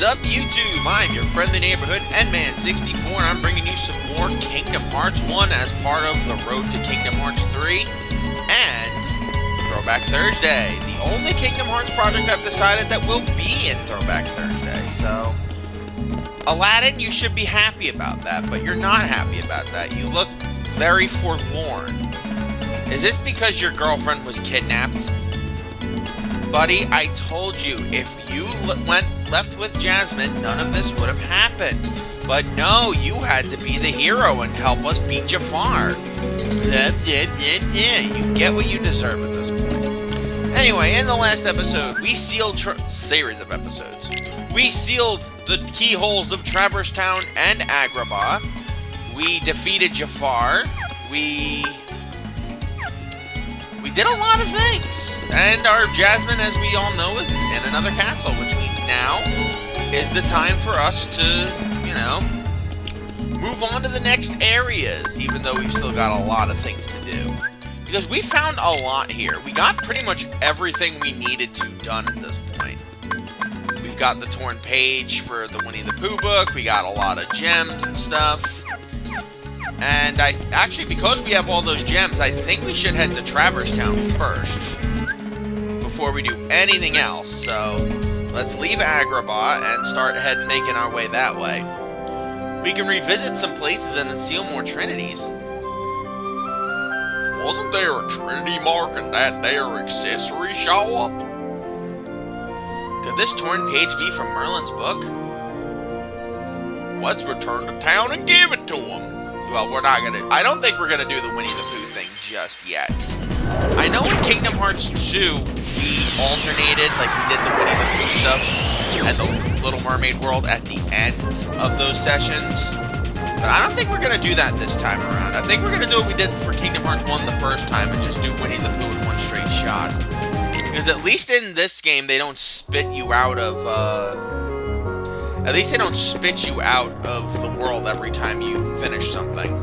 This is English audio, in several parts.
up, YouTube? I'm your friendly neighborhood Endman64, and I'm bringing you some more Kingdom Hearts 1 as part of the Road to Kingdom Hearts 3 and Throwback Thursday, the only Kingdom Hearts project I've decided that will be in Throwback Thursday. So, Aladdin, you should be happy about that, but you're not happy about that. You look very forlorn. Is this because your girlfriend was kidnapped? Buddy, I told you, if you left with Jasmine, none of this would have happened. But no, you had to be the hero and help us beat Jafar. You get what you deserve at this point. Anyway, in the last episode, we sealed series of episodes. We sealed the keyholes of Traverse Town and Agrabah. We defeated Jafar. We did a lot of things, and our Jasmine, as we all know, is in another castle, which means now is the time for us to, you know, move on to the next areas, even though we've still got a lot of things to do. Because we found a lot here. We got pretty much everything we needed to done at this point. We've got the torn page for the Winnie the Pooh book, we got a lot of gems and stuff. And actually, because we have all those gems, I think we should head to Traverse Town first before we do anything else. So let's leave Agrabah and start making our way that way. We can revisit some places and unseal more trinities. Wasn't there a trinity mark in that there accessory shop? Could this torn page be from Merlin's book? Let's return to town and give it to him. Well, we're not gonna... I don't think we're gonna do the Winnie the Pooh thing just yet. I know in Kingdom Hearts 2, we alternated, like we did the Winnie the Pooh stuff and the Little Mermaid world at the end of those sessions. But I don't think we're gonna do that this time around. I think we're gonna do what we did for Kingdom Hearts 1 the first time and just do Winnie the Pooh in one straight shot. Because at least in this game, they don't spit you out of, at least they don't spit you out of the world every time you finish something.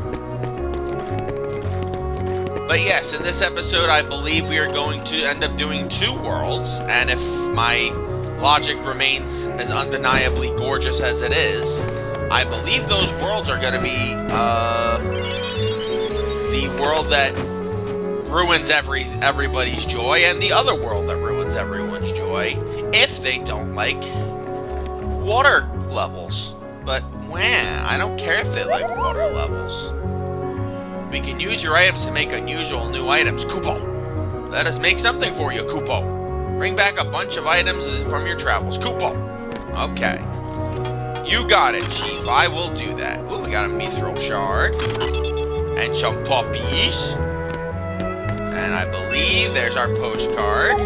But yes, in this episode, I believe we are going to end up doing 2 worlds. And if my logic remains as undeniably gorgeous as it is, I believe those worlds are going to be the world that ruins everybody's joy and the other world that ruins everyone's joy if they don't like water levels. But I don't care if they like water levels. We can use your items to make unusual new items. Koopo! Let us make something for you, Koopo. Bring back a bunch of items from your travels. Koopo! Okay. You got it, Chief. I will do that. Ooh, we got a mithril shard. And some puppies. And I believe there's our postcard.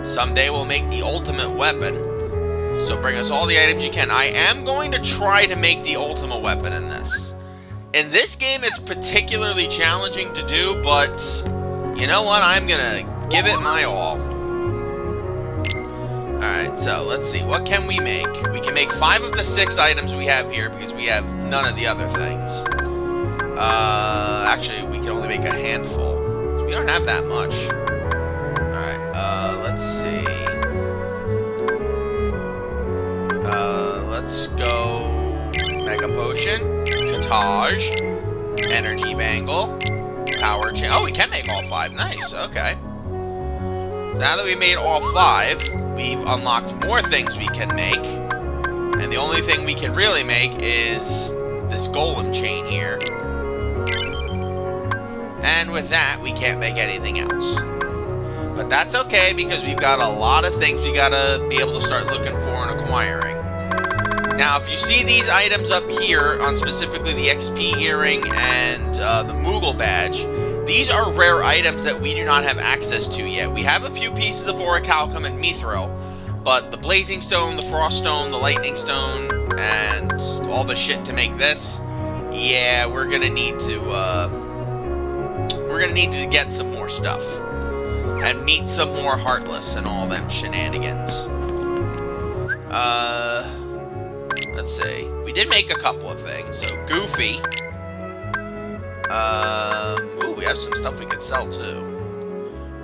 Someday we'll make the ultimate weapon. So bring us all the items you can. I am going to try to make the ultimate weapon in this. In this game, it's particularly challenging to do, but you know what? I'm going to give it my all. Alright, so let's see. What can we make? We can make 5 of the 6 items we have here because we have none of the other things. Actually, we can only make a handful. So we don't have that much. Alright, let's see. Let's go Mega Potion, Catage, Energy Bangle, Power Chain. Oh, we can make all 5. Nice, okay. So now that we made all 5, we've unlocked more things we can make. And the only thing we can really make is this Golem Chain here. And with that, we can't make anything else. But that's okay, because we've got a lot of things we gotta be able to start looking for and acquiring. Now, if you see these items up here, on specifically the XP earring and the Moogle badge, these are rare items that we do not have access to yet. We have a few pieces of Orichalcum and Mithril, but the Blazing Stone, the Frost Stone, the Lightning Stone, and all the shit to make this, yeah, we're gonna need to get some more stuff. And meet some more Heartless and all them shenanigans. Let's see. We did make a couple of things. So, Goofy. Ooh, we have some stuff we could sell, too.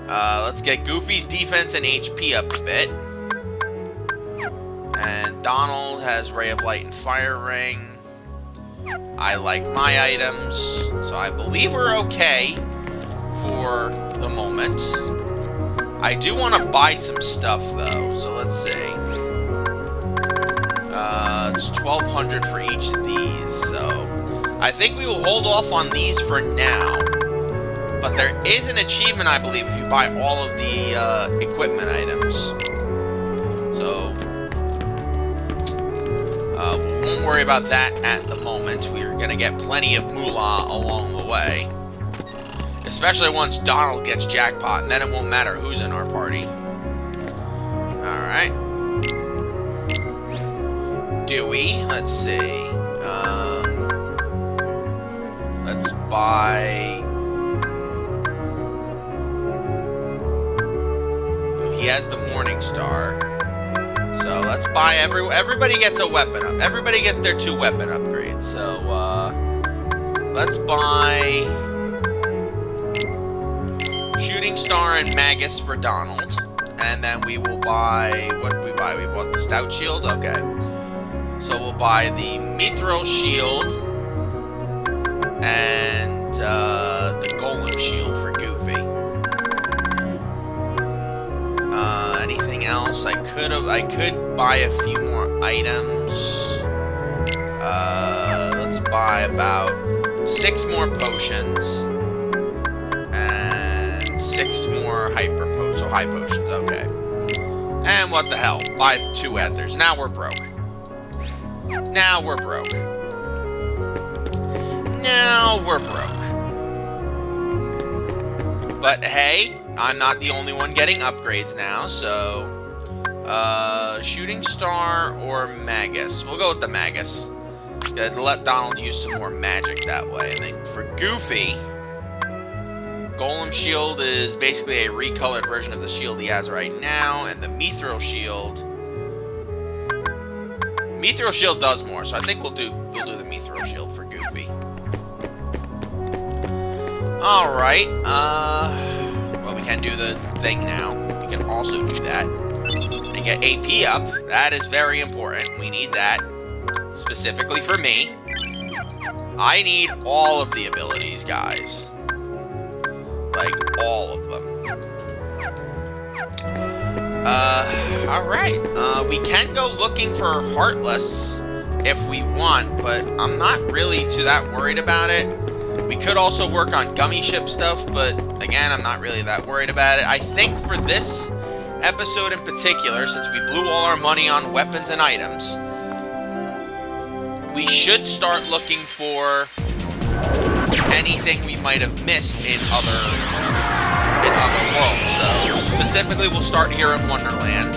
Let's get Goofy's defense and HP up a bit. And Donald has Ray of Light and Fire Ring. I like my items, so I believe we're okay for the moment. I do want to buy some stuff, though, so let's see. It's 1,200 for each of these, so I think we will hold off on these for now. But there is an achievement, I believe, if you buy all of the equipment items. So we won't worry about that at the moment. We're going to get plenty of moolah along the way. Especially once Donald gets jackpot, and then it won't matter who's in our party. Alright. Dewey, let's see. Let's buy... Oh, he has the Morning Star. So let's buy everybody gets a weapon up. Everybody gets their 2 weapon upgrades. So let's buy Shooting Star and Magus for Donald. And then we will buy, what did we buy? We bought the Stout Shield? Okay. So we'll buy the Mithril Shield and the Golem Shield for Goofy. Anything else? I could buy a few more items. Let's buy about 6 more potions and 6 more hyper potions. Oh, high potions. Okay. And what the hell? Buy 2 ethers. Now we're broke. Now we're broke. Now we're broke. But hey, I'm not the only one getting upgrades now, so... Shooting Star or Magus? We'll go with the Magus. Let Donald use some more magic that way. And then for Goofy, Golem Shield is basically a recolored version of the shield he has right now, and the Mithril Shield... Mithril Shield does more, so I think we'll do the Mithril Shield for Goofy. Alright, well, we can do the thing now. We can also do that. And get AP up. That is very important. We need that. Specifically for me. I need all of the abilities, guys. Like, all of them. Alright. We can go looking for Heartless if we want, but I'm not really too that worried about it. We could also work on Gummy Ship stuff, but again, I'm not really that worried about it. I think for this episode in particular, since we blew all our money on weapons and items, we should start looking for anything we might have missed in other worlds. So specifically, we'll start here in Wonderland.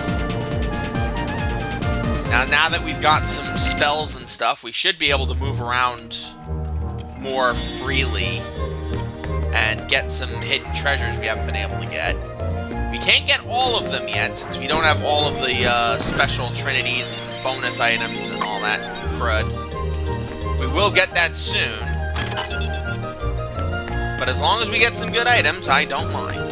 Now that we've got some spells and stuff, we should be able to move around more freely and get some hidden treasures we haven't been able to get. We can't get all of them yet, since we don't have all of the special trinities and bonus items and all that crud. We will get that soon. But as long as we get some good items, I don't mind.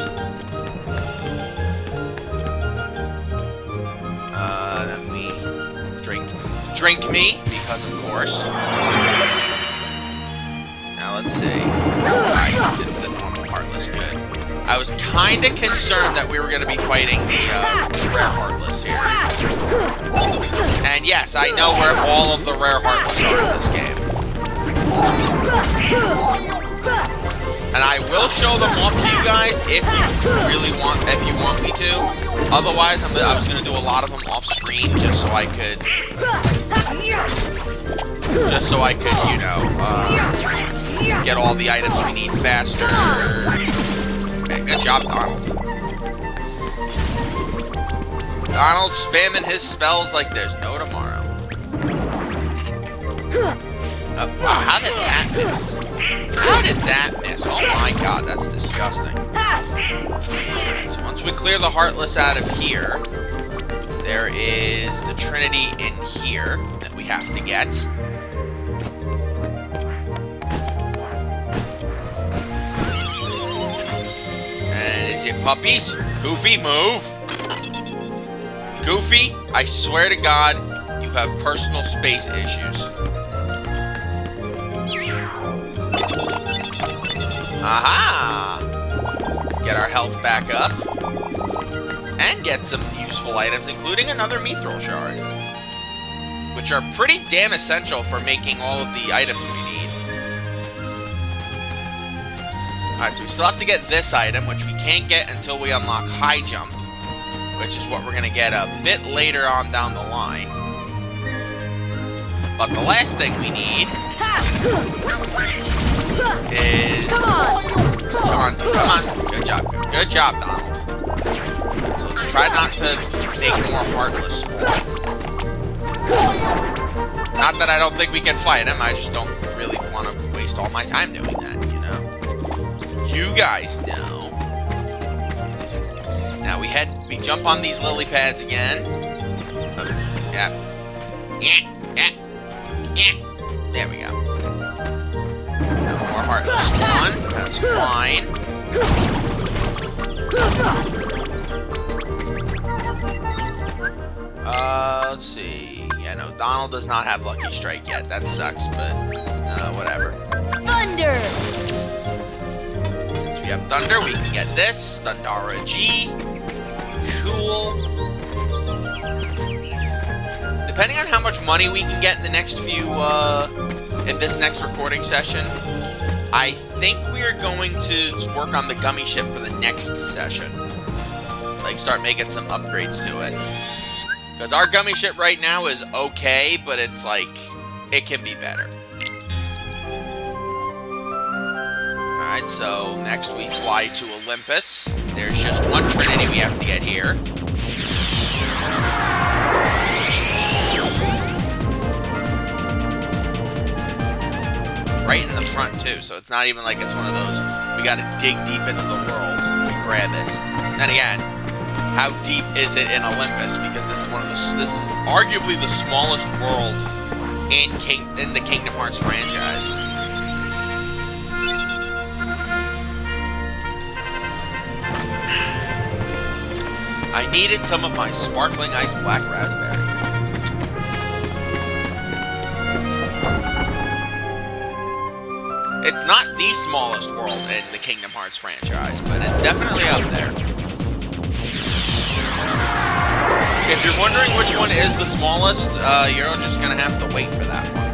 Then we drink me, because of course. Now let's see. Alright, it's the normal Heartless, good. I was kinda concerned that we were gonna be fighting the rare Heartless here. And yes, I know where all of the rare Heartless are in this game. And I will show them off to you guys if you want me to. Otherwise, I was gonna do a lot of them off screen just so I could, you know, get all the items we need faster. Okay, good job, Donald. Donald spamming his spells like there's no tomorrow. Wow, how did that miss? How did that miss? Oh my god, that's disgusting. Right, so once we clear the Heartless out of here, there is the Trinity in here that we have to get. And is it puppies? Goofy, move! Goofy, I swear to God, You have personal space issues. Aha! Get our health back up. And get some useful items, including another mithril shard. Which are pretty damn essential for making all of the items we need. Alright, so we still have to get this item, which we can't get until we unlock high jump. Which is what we're going to get a bit later on down the line. But the last thing we need is... Come on. Good job, Donald. So let's try not to make more heartless spawn. Not that I don't think we can fight him, I just don't really want to waste all my time doing that, you know? You guys know. Now we jump on these lily pads again. Yeah. There we go. Now more heartless spawn. That's fine. Let's see. Yeah, no, Donald does not have Lucky Strike yet. That sucks, but whatever. Thunder! Since we have Thunder, we can get this. Thundara G. Cool. Depending on how much money we can get in the next few, in this next recording session, I think we're going to work on the gummy ship for the next session. Like, start making some upgrades to it. Because our gummy ship right now is okay, but it's like, it can be better. Alright, so next we fly to Olympus. There's just one Trinity we have to get here. Right in the front, too, so it's not even like it's one of those, we gotta dig deep into the world to grab it. Then again, how deep is it in Olympus? Because this is arguably the smallest world in the Kingdom Hearts franchise. I needed some of my sparkling ice black raspberry. It's not the smallest world in the Kingdom Hearts franchise, but it's definitely up there. If you're wondering which one is the smallest, you're just going to have to wait for that one.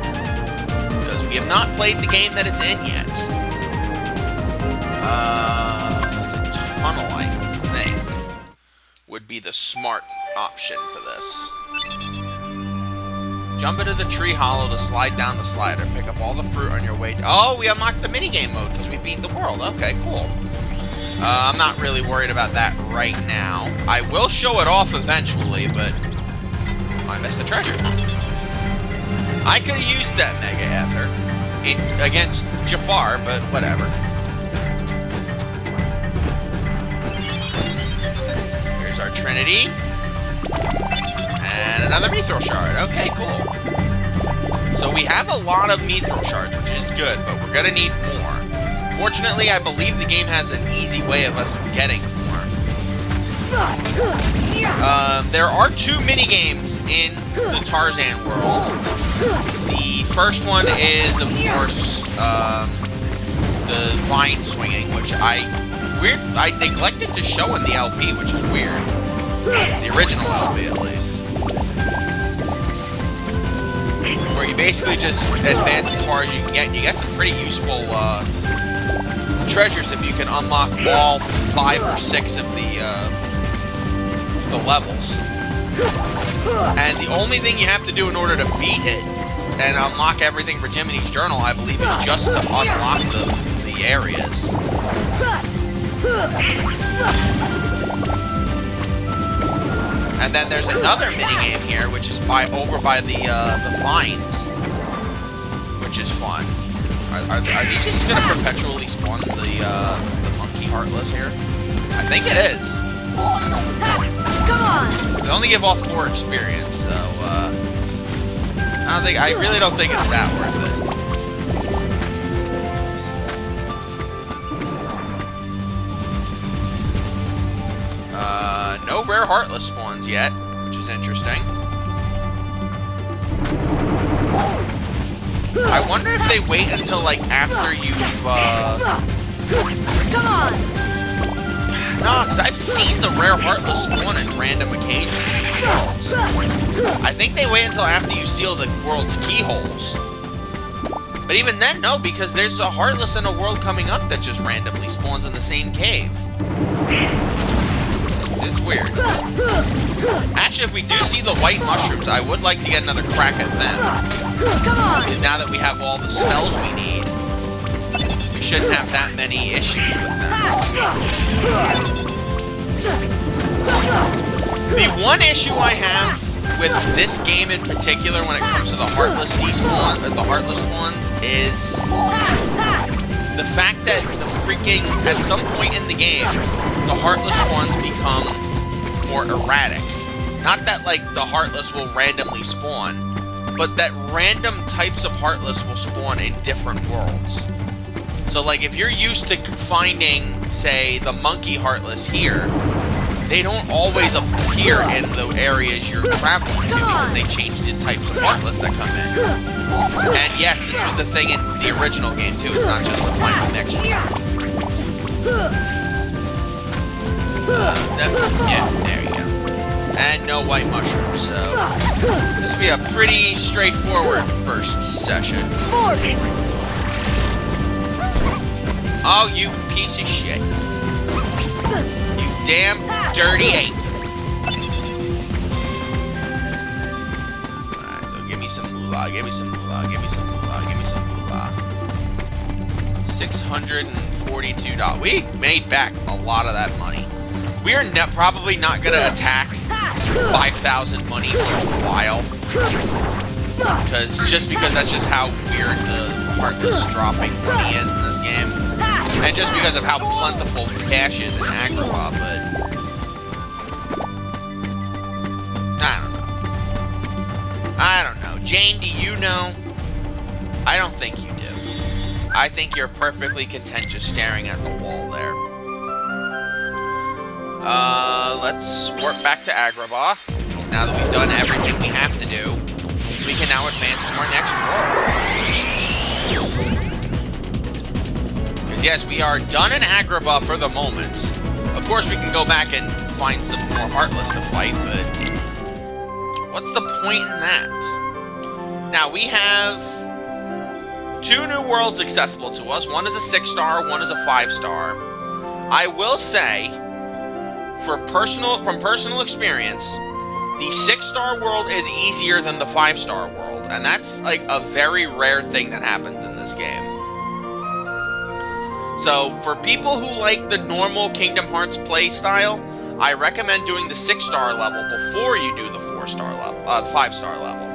Because we have not played the game that it's in yet. Tunnel, I think, would be the smart option for this. Jump into the tree hollow to slide down the slider. Pick up all the fruit on your way. Oh, we unlocked the minigame mode because we beat the world. Okay, cool. I'm not really worried about that right now. I will show it off eventually, but I missed the treasure. I could have used that Mega Ether against Jafar, but whatever. Here's our Trinity. And another Mithril Shard. Okay, cool. So we have a lot of Mithril Shards, which is good, but we're going to need more. Fortunately, I believe the game has an easy way of us getting more. There are two minigames in the Tarzan world. The first one is, of course, the vine swinging, which I neglected to show in the LP, which is weird. The original LP, at least. Where you basically just advance as far as you can get, and you get some pretty useful treasures if you can unlock all 5 or 6 of the levels. And the only thing you have to do in order to beat it and unlock everything for Jiminy's Journal, I believe, is just to unlock the areas. And then there's another minigame here, which is over by the vines, which is fun. Are these just going to perpetually spawn the monkey Heartless here? I think it is. Come on! They only give off 4 experience, so I really don't think it's that worth it. No rare Heartless spawns yet, which is interesting. wonder if they wait until, like, after you've, Come on! No, because I've seen the rare Heartless spawn in random occasions. I think they wait until after you seal the world's keyholes. But even then, no, because there's a Heartless in a world coming up that just randomly spawns in the same cave. It's weird. Actually, if we do see the white mushrooms, I would like to get another crack at them. Come on! Because now that we have all the spells we need, we shouldn't have that many issues with them. The one issue I have with this game in particular when it comes to the Heartless despawn, or the Heartless ones, is the fact that the freaking, at some point in the game, the Heartless ones become more erratic. Not that, like, the Heartless will randomly spawn, but that random types of Heartless will spawn in different worlds. So, like, if you're used to finding, say, the Monkey Heartless here, they don't always appear in the areas you're traveling to because they change the types of Heartless that come in. And yes, this was a thing in the original game, too. It's not just the final mix. Yeah, there you go. And no white mushrooms, so this will be a pretty straightforward first session. Oh, you piece of shit. You damn dirty ape. Alright, go give me some moolah, give me some moolah, give me some moolah, give me some moolah. $642. We made back a lot of that money. We are probably not going to attack 5,000 money for a while. Because that's just how weird the Heartless dropping money is in this game. And just because of how plentiful cash is in Agrabah, but I don't know. Jane, do you know? I don't think you do. I think you're perfectly content just staring at the wall there. Let's warp back to Agrabah. Now that we've done everything we have to do, we can now advance to our next world. Because yes, we are done in Agrabah for the moment. Of course, we can go back and find some more Heartless to fight, but what's the point in that? Now, we have 2 new worlds accessible to us. One is a 6-star, one is a 5-star. I will say, from personal experience, the 6-star world is easier than the 5-star world, and that's like a very rare thing that happens in this game. So, for people who like the normal Kingdom Hearts play style, I recommend doing the 6-star level before you do the 4-star level, 5-star level.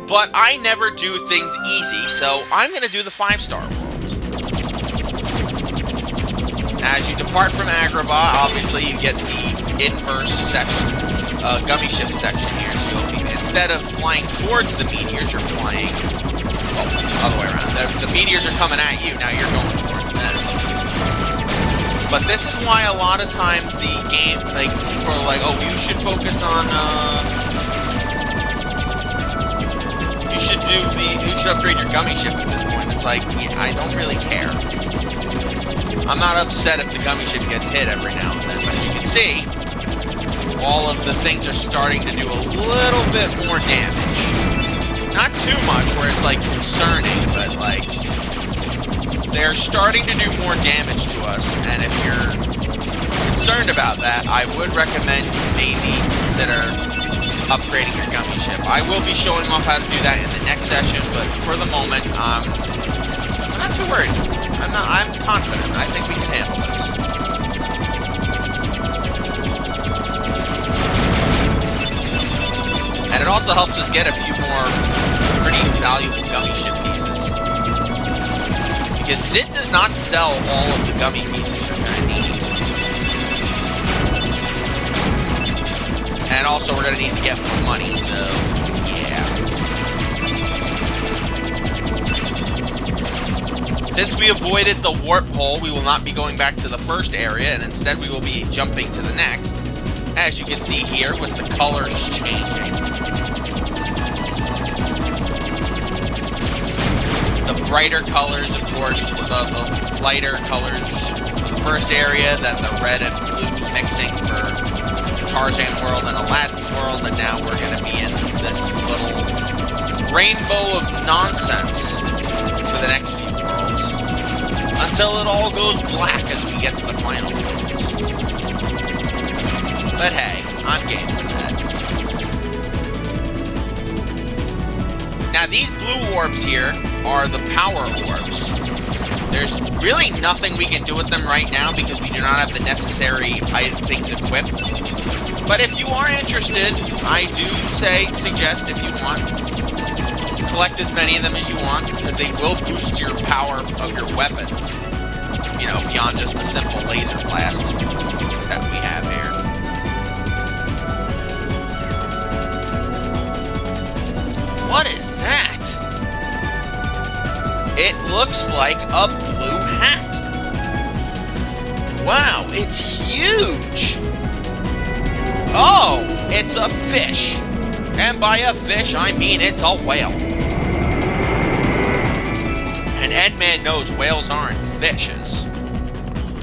But I never do things easy, so I'm going to do the 5-star world. As you depart from Agrabah, obviously you get the inverse section, gummy ship section here. So instead of flying towards the meteors, you're flying, other way around. The meteors are coming at you, now you're going towards them. But this is why a lot of times the game, like, people are like, oh, you should focus on, you should upgrade your gummy ship at this point. It's like, yeah, I don't really care. I'm not upset if the gummy ship gets hit every now and then, but as you can see, all of the things are starting to do a little bit more damage. Not too much where it's like concerning, but like they're starting to do more damage to us, and if you're concerned about that, I would recommend you maybe consider upgrading your gummy ship. I will be showing off how to do that in the next session, but for the moment, I'm not too worried. I'm confident. I think we can handle this. And it also helps us get a few more pretty valuable gummy ship pieces. Because Sid does not sell all of the gummy pieces you're going to need. And also we're going to need to get more money, so yeah. Since we avoided the warp hole, we will not be going back to the first area, and instead we will be jumping to the next. As you can see here, with the colors changing. brighter colors, of course, the lighter colors for the first area, then the red and blue mixing for Tarzan World and Aladdin's World, and now we're going to be in this little rainbow of nonsense for the next few worlds, until it all goes black as we get to the final worlds. But hey, I'm game for that. Now, these blue orbs here are the power orbs. There's really nothing we can do with them right now because we do not have the necessary things equipped. But if you are interested, I do suggest if you want, collect as many of them as you want, because they will boost your power of your weapons. You know, beyond just the simple laser blast that we have here. What is that? It looks like a blue hat. Wow, it's huge. Oh, it's a fish. And by a fish, I mean it's a whale. And Edman knows whales aren't fishes.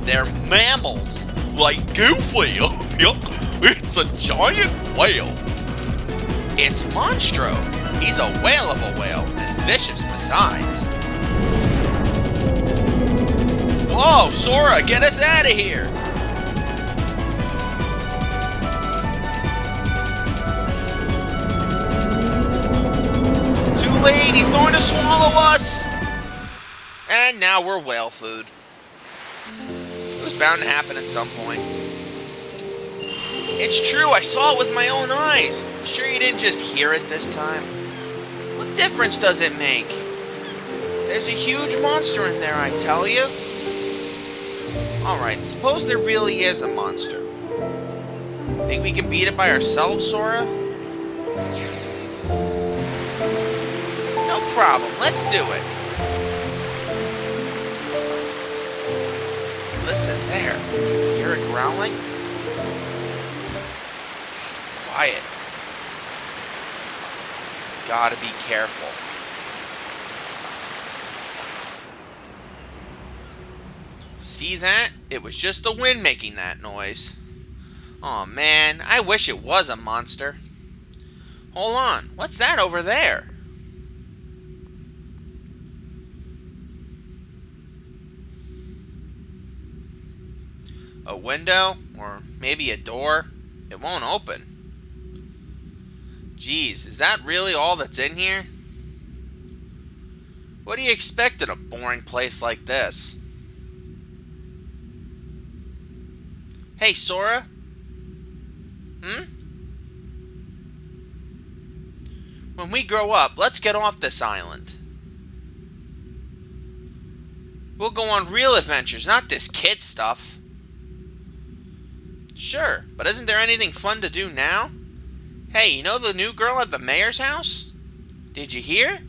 They're mammals, like Goofy. It's a giant whale. It's Monstro. He's a whale of a whale, and vicious besides. Whoa, Sora, get us out of here! Too late, he's going to swallow us! And now we're whale food. It was bound to happen at some point. It's true, I saw it with my own eyes. I'm sure you didn't just hear it this time. What difference does it make? There's a huge monster in there, I tell you. Alright, suppose there really is a monster. Think we can beat it by ourselves, Sora? No problem, let's do it. Listen there. You hear it growling? Quiet. Gotta be careful. See that? It was just the wind making that noise. Aw, man, I wish it was a monster. Hold on, what's that over there? A window? Or maybe a door? It won't open. Jeez, is that really all that's in here? What do you expect in a boring place like this? Hey, Sora? When we grow up, let's get off this island. We'll go on real adventures, not this kid stuff. Sure, but isn't there anything fun to do now? Hey, you know the new girl at the mayor's house? Did you hear?